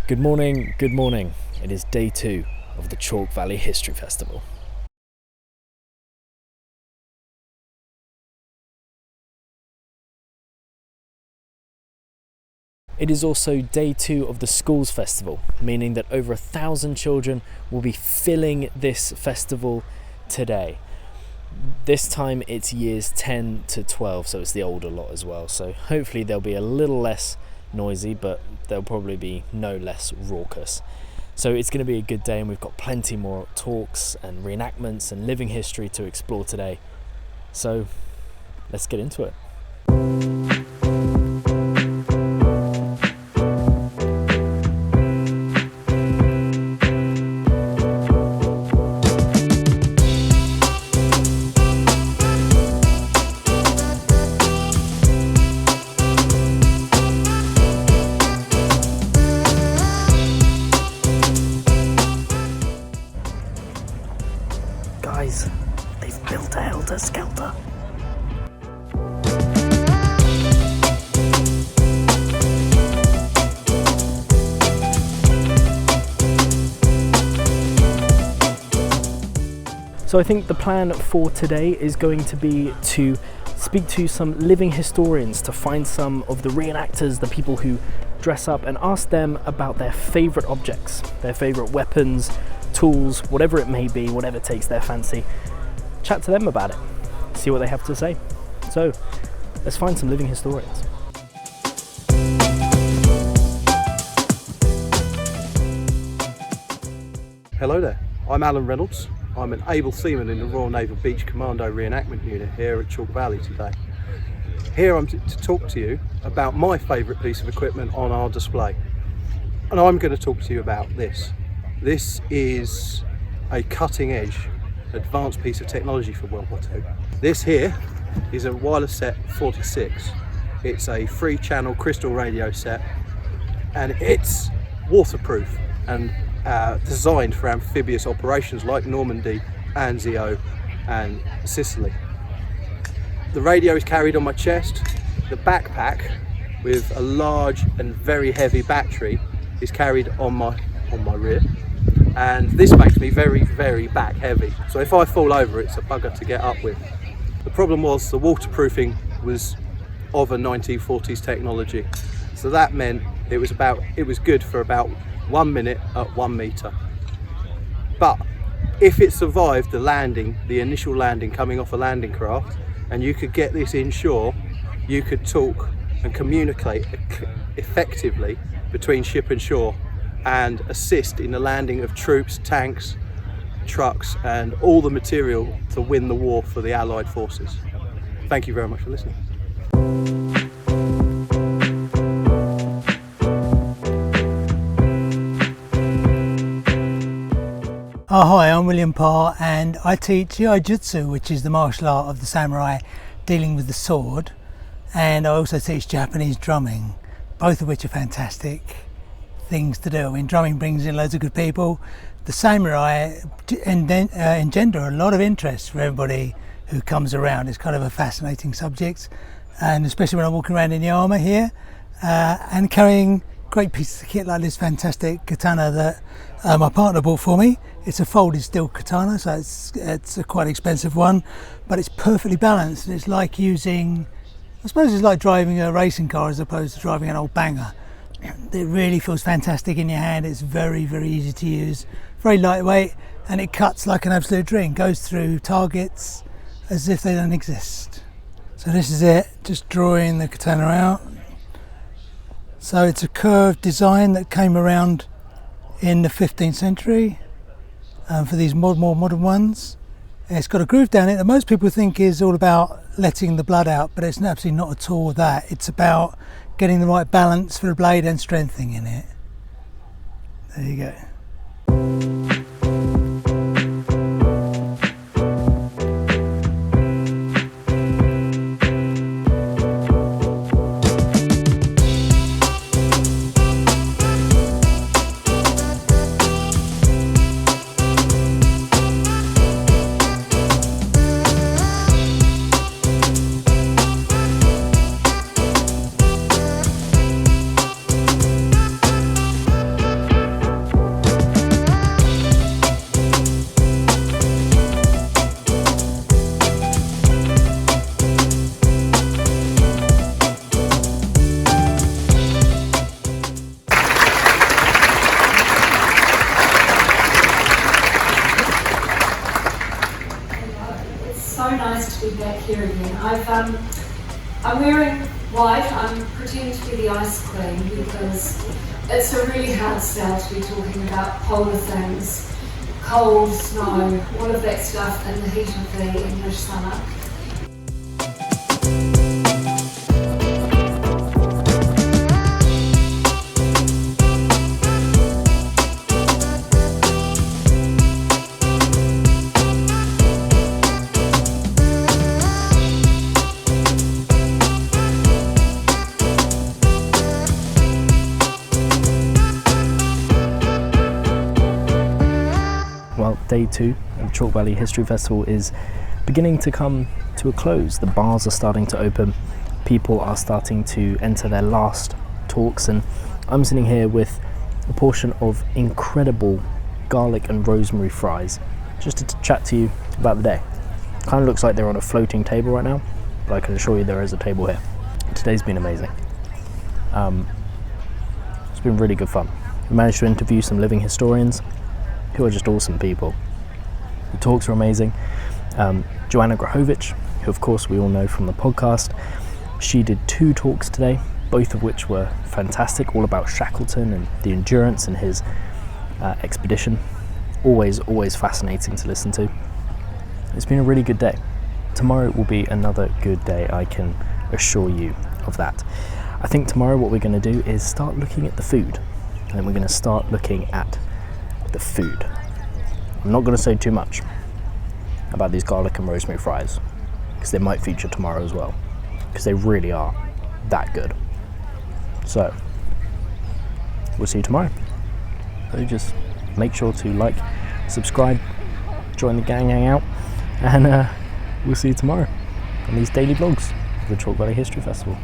Good morning, good morning. It is day 2 of the Chalke Valley History Festival. It is also day 2 of the Schools Festival, meaning that over 1,000 children will be filling this festival today. This time it's years 10 to 12, so it's the older lot as well. So hopefully they'll be a little less noisy, but they'll probably be no less raucous. So it's going to be a good day, and we've got plenty more talks and reenactments and living history to explore today. So let's get into it. Guys, they've built a helter-skelter. So I think the plan for today is going to be to speak to some living historians, to find some of the reenactors, the people who dress up, and ask them about their favourite objects, their favourite weapons, tools, whatever it may be, whatever takes their fancy. Chat to them about it, see what they have to say. So let's find some living historians. Hello there, I'm Alan Reynolds. I'm an able seaman in the Royal Naval Beach Commando Reenactment Unit here at Chalke Valley today. Here I'm to talk to you about my favourite piece of equipment on our display. And I'm going to talk to you about this. This is a cutting edge, advanced piece of technology for World War II. This here is a wireless set 46. It's a 3-channel crystal radio set, and it's waterproof and designed for amphibious operations like Normandy, Anzio and Sicily. The radio is carried on my chest. The backpack with a large and very heavy battery is carried on my rear. And this makes me very, very back heavy. So if I fall over, it's a bugger to get up with. The problem was the waterproofing was of a 1940s technology. So that meant it was good for about 1 minute at 1 meter. But if it survived the initial landing coming off a landing craft, and you could get this inshore, you could talk and communicate effectively between ship and shore, and assist in the landing of troops, tanks, trucks, and all the material to win the war for the Allied forces. Thank you very much for listening. Hi, I'm William Parr, and I teach Jiu-Jitsu, which is the martial art of the samurai dealing with the sword, and I also teach Japanese drumming, both of which are fantastic things to do. I mean, drumming brings in loads of good people. The samurai engender a lot of interest for everybody who comes around. It's kind of a fascinating subject, and especially when I'm walking around in the armour here and carrying great pieces of kit like this fantastic katana that my partner bought for me. It's a folded steel katana, so it's a quite expensive one, but it's perfectly balanced, and it's like using, I suppose it's like driving a racing car as opposed to driving an old banger. It really feels fantastic in your hand. It's very, very easy to use, very lightweight, and it cuts like an absolute dream, goes through targets as if they don't exist. So this is it, just drawing the katana out. So it's a curved design that came around in the 15th century for these more modern ones. It's got a groove down it that most people think is all about letting the blood out, but it's absolutely not at all that. It's about getting the right balance for the blade and strengthening it. There you go. so nice to be back here again. I'm wearing white. I'm pretending to be the ice queen because it's a really hard sell to be talking about polar things, cold, snow, all of that stuff in the heat of the English summer. Well, day 2 of Chalke Valley History Festival is beginning to come to a close. The bars are starting to open, people are starting to enter their last talks, and I'm sitting here with a portion of incredible garlic and rosemary fries just to chat to you about the day. Kind of looks like they're on a floating table right now, but I can assure you there is a table here. Today's been amazing. It's been really good fun. We managed to interview some living historians who are just awesome people. The talks are amazing. Joanna Grahovic, who of course we all know from the podcast, she did 2 talks today, both of which were fantastic, all about Shackleton and the endurance and his expedition. Always fascinating to listen to. It's been a really good day. Tomorrow will be another good day, I can assure you of that. I think tomorrow what we're going to do is start looking at the food, and then we're going to start looking at the food. I'm not going to say too much about these garlic and rosemary fries because they might feature tomorrow as well, because they really are that good. So we'll see you tomorrow. So just make sure to like, subscribe, join the gang, hang out, and we'll see you tomorrow on these daily vlogs of the Chalke Valley History Festival.